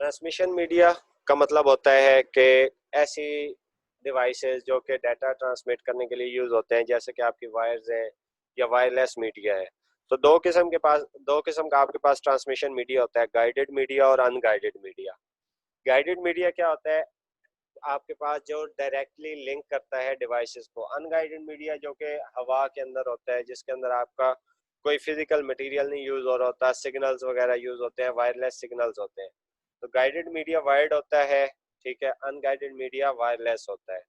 Transmission media का मतलब होता है कि ऐसी डिवाइसेस जो कि डाटा ट्रांसमिट करने के लिए यूज़ होते हैं, जैसे कि आपकी वायर्स हैं या वायरलेस मीडिया है। तो दो किस्म का आपके पास ट्रांसमिशन मीडिया होता है, गाइडेड मीडिया और अनगाइडेड मीडिया। गाइडेड मीडिया क्या होता है? आपके पास जो डायरेक्टली लिंक करता है डिवाइसेस को। अनगाइडेड मीडिया जो कि हवा के अंदर होता है, जिसके अंदर आपका कोई फिजिकल मटेरियल नहीं यूज हो रहा होता, सिग्नल्स वगैरह यूज होते हैं, वायरलेस सिग्नल्स होते हैं। तो गाइडेड मीडिया वायर्ड होता है, ठीक है। अनगाइडेड मीडिया वायरलेस होता है।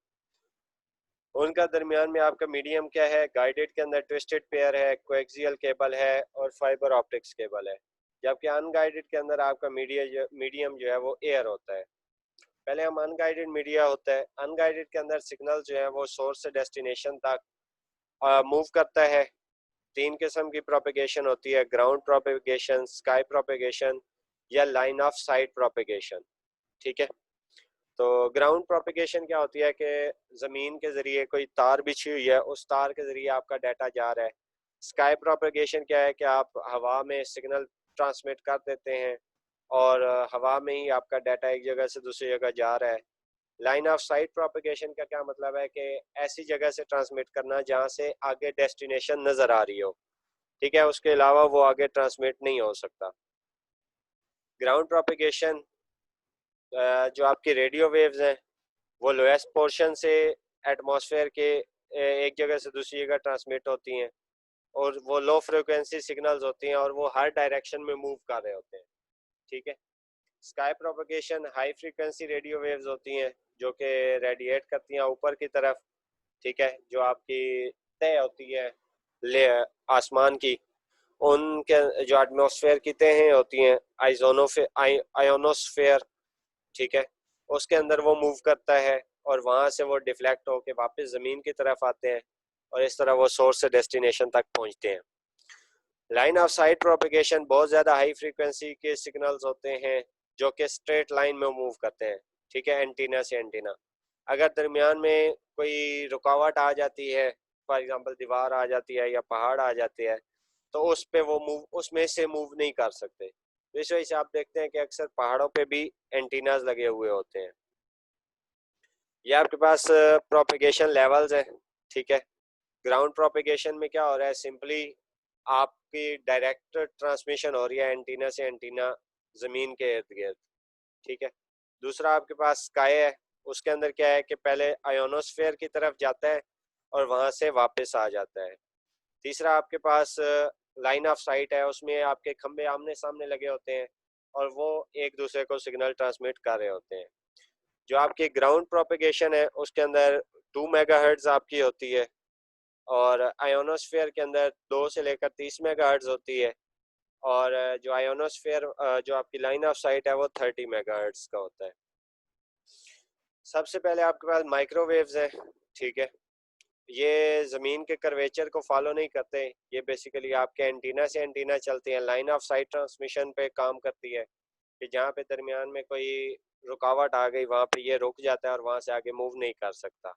उनका दरमियान में आपका मीडियम क्या है? गाइडेड के अंदर ट्विस्टेड पेयर है, कोएक्सियल केबल है और फाइबर ऑप्टिक्स केबल है। जबकि अनगाइडेड के अंदर आपका मीडियम जो है वो एयर होता है। पहले हम अनगाइडेड मीडिया होता है। अनगाइडेड के अंदर सिग्नल जो है वो सोर्स से डेस्टिनेशन तक मूव करता है। तीन किस्म की प्रोपेगेशन होती है, ग्राउंड प्रोपेगेशन, स्काई प्रोपेगेशन या लाइन ऑफ साइट प्रोपेगेशन, ठीक है। तो ग्राउंड प्रोपेगेशन क्या होती है कि ज़मीन के ज़रिए कोई तार बिछी हुई है, उस तार के ज़रिए आपका डाटा जा रहा है। स्काई प्रोपेगेशन क्या है कि आप हवा में सिग्नल ट्रांसमिट कर देते हैं और हवा में ही आपका डाटा एक जगह से दूसरी जगह जा रहा है। लाइन ऑफ साइट प्रोपेगेशन का क्या मतलब है कि ऐसी जगह से ट्रांसमिट करना जहां से आगे डेस्टिनेशन नज़र आ रही हो, ठीक है, उसके अलावा वो आगे ट्रांसमिट नहीं हो सकता। ग्राउंड प्रोपेगेशन जो आपकी रेडियो वेव्स हैं वो लोएस्ट पोर्शन से एटमॉस्फेयर के एक जगह से दूसरी जगह ट्रांसमिट होती हैं, और वो लो फ्रिक्वेंसी सिग्नल्स होती हैं और वो हर डायरेक्शन में मूव कर रहे होते हैं, ठीक है। Sky propagation high frequency radio waves होती हैं जो कि रेडिएट करती हैं ऊपर की तरफ, ठीक है। जो आपकी तय होती है ले आसमान की, उनके जो एटमॉस्फेयर की तहें होती हैं, आयोनोस्फेयर, ठीक है, उसके अंदर वो मूव करता है और वहां से वो डिफ्लेक्ट होके वापस ज़मीन की तरफ आते हैं और इस तरह वो सोर्स से डेस्टिनेशन तक पहुंचते हैं। लाइन ऑफ साइट प्रोपेगेशन बहुत ज़्यादा हाई फ्रीक्वेंसी के सिग्नल्स होते हैं जो कि स्ट्रेट लाइन में मूव करते हैं, ठीक है, एंटीना से एंटीना। अगर दरमियान में कोई रुकावट आ जाती है, फॉर एग्जांपल दीवार आ जाती है या पहाड़ आ जाते हैं, तो उस पे वो मूव उसमें से मूव नहीं कर सकते। तो इस वजह से आप देखते हैं कि अक्सर पहाड़ों पे भी एंटीनाज लगे हुए होते हैं। ये आपके पास प्रोपेगेशन लेवल्स हैं, ठीक है। ग्राउंड प्रोपेगेशन में क्या हो रहा है? सिंपली आपकी डायरेक्ट ट्रांसमिशन हो रही है एंटीना से एंटीना जमीन के इर्द गिर्द, ठीक है। दूसरा आपके पास स्काई है, उसके अंदर क्या है कि पहले आयोनोस्फेयर की तरफ जाता है और वहां से वापस आ जाता है। तीसरा आपके पास लाइन ऑफ साइट है, उसमें आपके खंबे आमने सामने लगे होते हैं और वो एक दूसरे को सिग्नल ट्रांसमिट कर रहे होते हैं। जो आपकी ग्राउंड प्रोपेगेशन है उसके अंदर 2 मेगाहर्ट्ज आपकी होती है और आयोनोस्फेयर के अंदर 2 से लेकर 30 मेगाहर्ट्ज होती है। और जो आयोनोस्फेयर जो आपकी लाइन ऑफ साइट है वो 30 मेगाहर्ट्ज का होता है। सबसे पहले आपके पास माइक्रोवेव्स है, ठीक है। ये ज़मीन के कर्वेचर को फॉलो नहीं करते, ये बेसिकली आपके एंटीना से एंटीना चलती हैं, लाइन ऑफ साइट ट्रांसमिशन पे काम करती है कि जहाँ पे दरमियान में कोई रुकावट आ गई वहाँ पे ये रुक जाता है और वहाँ से आगे मूव नहीं कर सकता।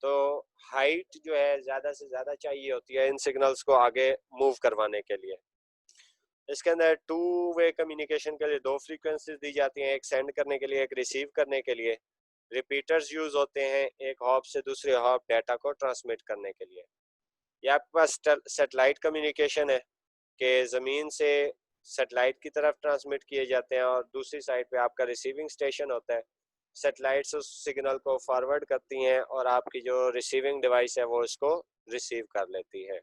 तो हाइट जो है ज़्यादा से ज़्यादा चाहिए होती है इन सिग्नल्स को आगे मूव करवाने के लिए। इसके अंदर टू वे कम्युनिकेशन के लिए दो फ्रीक्वेंसीज दी जाती हैं, एक सेंड करने के लिए, एक रिसीव करने के लिए। रिपीटर्स यूज होते हैं एक हॉप से दूसरे हॉप डाटा को ट्रांसमिट करने के लिए। या आपके पास सेटेलाइट कम्युनिकेशन है कि ज़मीन से सेटेलाइट की तरफ ट्रांसमिट किए जाते हैं और दूसरी साइड पे आपका रिसीविंग स्टेशन होता है। सेटेलाइट्स उस सिग्नल को फॉरवर्ड करती हैं और आपकी जो रिसीविंग डिवाइस है वो इसको रिसीव कर लेती है।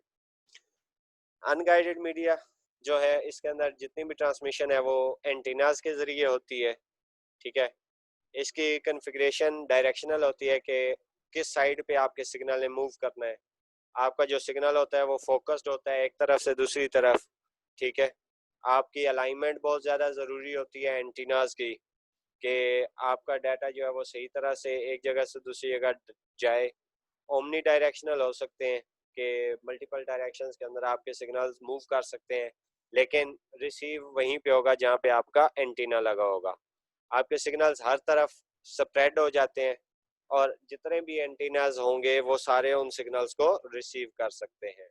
अनगाइडेड मीडिया जो है इसके अंदर जितनी भी ट्रांसमिशन है वो एंटीनाज के ज़रिए होती है, ठीक है। इसकी कन्फिग्रेशन डायरेक्शनल होती है कि किस साइड पे आपके सिग्नल ने मूव करना है। आपका जो सिग्नल होता है वो फोकस्ड होता है एक तरफ से दूसरी तरफ, ठीक है। आपकी अलाइनमेंट बहुत ज़्यादा ज़रूरी होती है एंटीनाज की कि आपका डाटा जो है वो सही तरह से एक जगह से दूसरी जगह जाए। ओमनी डायरेक्शनल हो सकते हैं कि मल्टीपल डायरेक्शंस के अंदर आपके सिग्नल्स मूव कर सकते हैं, लेकिन रिसीव वहीं पे होगा जहाँ पे आपका एंटीना लगा होगा। आपके सिग्नल्स हर तरफ स्प्रेड हो जाते हैं और जितने भी एंटीनाज होंगे वो सारे उन सिग्नल्स को रिसीव कर सकते हैं।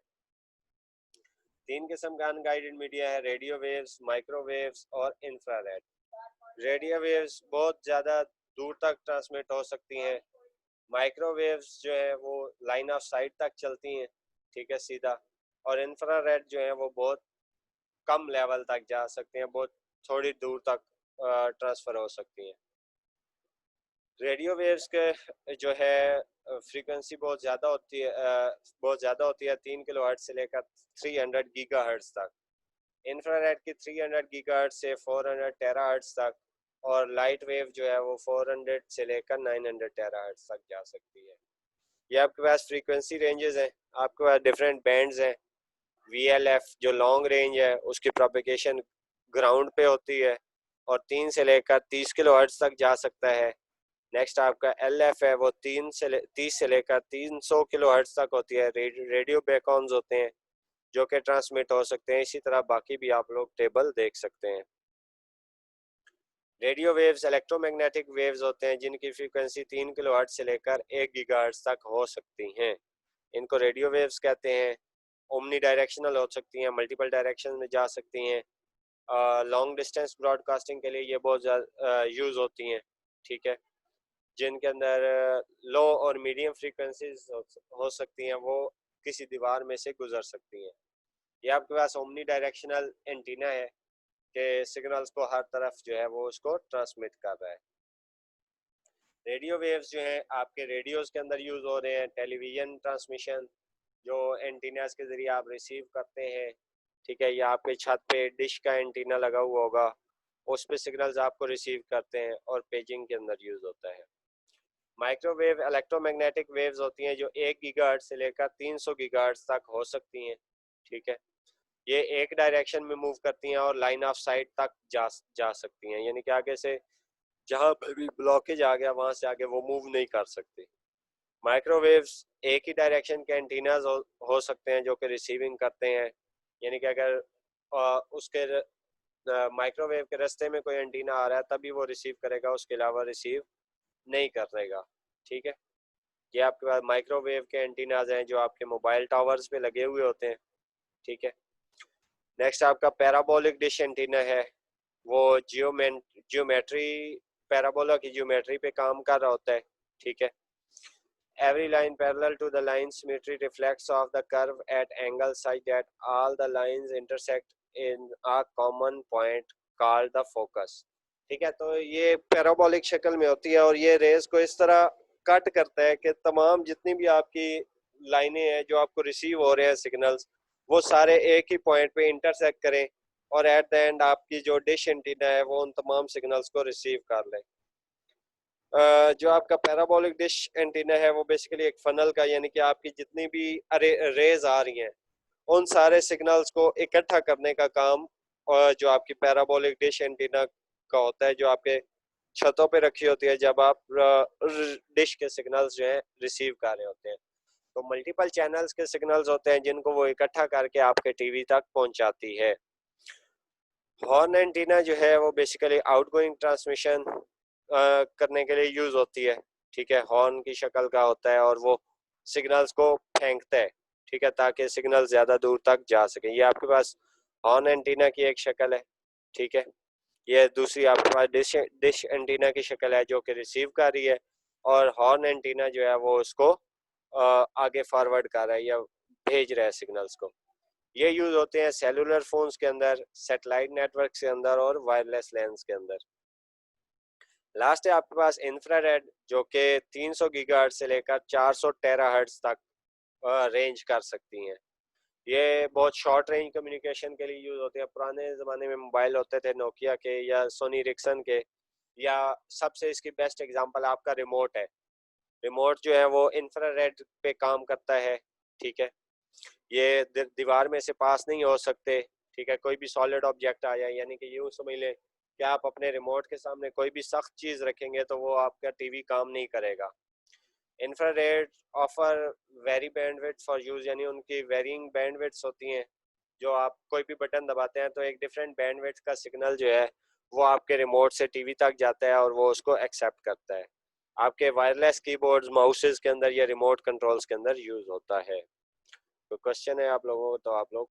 तीन किस्म का अनगाइडेड मीडिया है, रेडियो वेव्स, माइक्रोवेव्स और इंफ्रारेड। रेडियो वेव्स बहुत ज़्यादा दूर तक ट्रांसमिट हो सकती हैं। माइक्रोवेव्स जो है वो लाइन ऑफ साइट तक चलती हैं, ठीक है, सीधा। और इंफ्रारेड जो है वो बहुत कम लेवल तक जा सकती हैं, बहुत थोड़ी दूर तक ट्रांसफ़र हो सकती हैं। रेडियो वेव्स के जो है फ्रीक्वेंसी बहुत ज़्यादा होती है, बहुत ज़्यादा होती है, 3 किलोहर्ट्ज़ से लेकर 300 गीगाहर्ट्ज़ तक। इंफ्रारेड की 300 गीगाहर्ट्ज़ से 400 टेराहर्ट्ज़ तक, और लाइट वेव जो है वो 400 से लेकर 900 टेराहर्ट्ज़ तक जा सकती है। ये आपके पास फ्रीक्वेंसी रेंजेस हैं, आपके पास डिफरेंट बैंड्स हैं। VLF जो लॉन्ग रेंज है उसकी प्रोपेगेशन ग्राउंड पे होती है और 3 से लेकर 30 किलोहर्ट्ज़ तक जा सकता है। नेक्स्ट आपका LF है, वो 30 से लेकर 300 किलोहर्ट्ज़ तक होती है। रेडियो बेकॉन्स होते हैं जो कि ट्रांसमिट हो सकते हैं। इसी तरह बाकी भी आप लोग टेबल देख सकते हैं। रेडियो वेव्स इलेक्ट्रोमैग्नेटिक वेव्स होते हैं जिनकी फ्रीक्वेंसी 3 किलोहर्ट्ज़ से लेकर 1 गीगाहर्ट्ज़ तक हो सकती हैं। इनको रेडियो वेव्स कहते हैं। ओमनी डायरेक्शनल हो सकती हैं, मल्टीपल डायरेक्शन में जा सकती हैं। लॉन्ग डिस्टेंस ब्रॉडकास्टिंग के लिए ये बहुत ज़्यादा यूज़ होती हैं, ठीक है। जिनके अंदर लो और मीडियम फ्रीक्वेंसीज हो सकती हैं, वो किसी दीवार में से गुजर सकती हैं। ये आपके पास ओमनी डायरेक्शनल एंटीना है कि सिग्नल्स को हर तरफ जो है वो उसको ट्रांसमिट कर रहा है। रेडियो वेव्स जो हैं आपके रेडियोस के अंदर यूज़ हो रहे हैं। टेलीविज़न ट्रांसमिशन जो एंटीनास के ज़रिए आप रिसीव करते हैं, ठीक है, या आपके छत पे डिश का एंटीना लगा हुआ होगा, उस पे सिग्नल्स आपको रिसीव करते हैं और पेजिंग के अंदर यूज़ होता है। माइक्रोवेव इलेक्ट्रोमैग्नेटिक वेव्स होती हैं जो 1 गीगाहर्ट्ज़ से लेकर 300 गीगाहर्ट्ज़ तक हो सकती हैं, ठीक है। ये एक डायरेक्शन में मूव करती हैं और लाइन ऑफ साइट तक जा सकती हैं, यानी कि आगे से जहाँ पर भी ब्लॉकेज आ गया वहां से आगे वो मूव नहीं कर सकती। माइक्रोवेव्स एक ही डायरेक्शन के एंटीनाज हो सकते हैं जो कि रिसीविंग करते हैं, यानी कि अगर उसके माइक्रोवेव के रास्ते में कोई एंटीना आ रहा है तभी वो रिसीव करेगा, उसके अलावा रिसीव नहीं करेगा, ठीक है। ये आपके पास माइक्रोवेव के एंटीनाज हैं जो आपके मोबाइल टावर्स पे लगे हुए होते हैं, ठीक है। नेक्स्ट आपका पैराबोलिक डिश एंटीना है। वो जियोमेट्री पैराबोला की जियोमेट्री पे काम कर रहा होता है, ठीक है। Every line parallel to the line symmetry reflects off the curve at angles such that all the lines intersect in a common point called the focus। ठीक है, तो ये पैराबोलिक शक्ल में होती है और ये रेस को इस तरह कट करता है कि तमाम जितनी भी आपकी लाइनें हैं जो आपको रिसीव हो रहे हैं सिग्नल्स, वो सारे एक ही पॉइंट पे इंटरसेक्ट करें और एट द एंड आपकी जो डिश एंटीना है वो उन तमाम सिग्नल्स को रिसीव कर ले। जो आपका पैराबोलिक डिश एंटीना है वो बेसिकली एक फनल का, यानी कि आपकी जितनी भी रेज आ रही हैं उन सारे सिग्नल्स को इकट्ठा करने का काम जो आपकी पैराबोलिक डिश एंटीना का होता है, जो आपके छतों पे रखी होती है जब आप डिश के सिग्नल्स जो है रिसीव कर रहे होते हैं। तो मल्टीपल चैनल्स के सिग्नल्स होते हैं जिनको वो इकट्ठा करके आपके टीवी तक पहुंचाती है। हॉर्न एंटीना जो है वो बेसिकली आउटगोइंग ट्रांसमिशन करने के लिए यूज होती है, ठीक है। हॉर्न की शक्ल का होता है और वो सिग्नल्स को फेंकता है, ठीक है, ताकि सिग्नल ज्यादा दूर तक जा सके। ये आपके पास हॉर्न एंटीना की एक शक्ल है, ठीक है। ये दूसरी आपके पास डिश एंटीना की शक्ल है जो कि रिसीव कर रही है, और हॉर्न एंटीना जो है वो उसको आगे फॉरवर्ड कर रहा है या भेज रहा है सिग्नल्स को। ये यूज होते हैं सेलुलर फोन्स के अंदर, सैटेलाइट नेटवर्क के अंदर और वायरलेस लैंस के अंदर। लास्ट है आपके पास इंफ्रारेड जो कि 300 गीगाहर्ट्ज से लेकर 400 टेराहर्ट्ज तक रेंज कर सकती हैं। ये बहुत शॉर्ट रेंज कम्युनिकेशन के लिए यूज होते हैं। पुराने ज़माने में मोबाइल होते थे नोकिया के या सोनी रिक्सन के, या सबसे इसकी बेस्ट एग्जांपल आपका रिमोट है। रिमोट जो है वो इंफ्रारेड पे काम करता है, ठीक है। ये दीवार में से पास नहीं हो सकते, ठीक है। कोई भी सॉलिड ऑब्जेक्ट आ जाए, यानी कि यूँ समझ लें कि आप अपने रिमोट के सामने कोई भी सख्त चीज़ रखेंगे तो वो आपका टीवी काम नहीं करेगा। Infrared offer very bandwidth for use, यानी उनकी वेरिंग बैंडविड्थ्स होती हैं। जो आप कोई भी बटन दबाते हैं तो एक डिफरेंट बैंडविड्थ का सिग्नल जो है वो आपके रिमोट से टीवी तक जाता है और वो उसको एक्सेप्ट करता है। आपके वायरलेस कीबोर्ड्स माउसेस के अंदर या रिमोट कंट्रोल्स के अंदर यूज़ होता है। तो क्वेश्चन है आप लोगों को, तो आप लोग